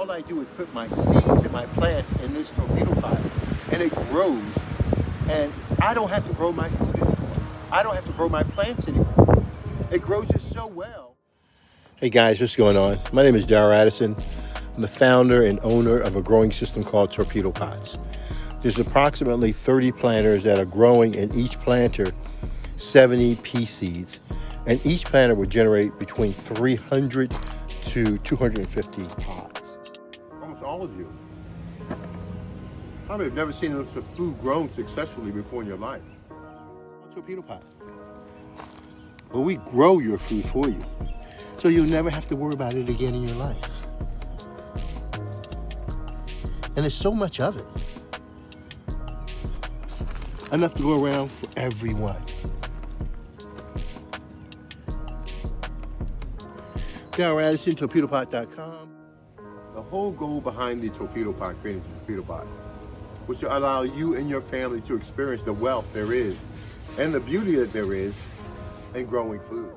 All I do is put my seeds and my plants in this torpedo pot, and it grows, and I don't have to grow my food anymore. I don't have to grow my plants anymore. It grows just so well. Hey guys, what's going on? My name is Darryl Addison. I'm the founder and owner of a growing system called Torpedopots. There's approximately 30 planters that are growing in each planter 70 pea seeds, and each planter will generate between 300 to 250 pods. Almost all of you probably have never seen a food grown successfully before in your life. A torpedo pot. Well, we grow your food for you, so you'll never have to worry about it again in your life. And there's so much of it. Enough to go around for everyone. Darryl Addison, Torpedopot.com. The whole goal behind the Torpedo Pot, creating the Torpedo Pot, was to allow you and your family to experience the wealth there is and the beauty that there is in growing food.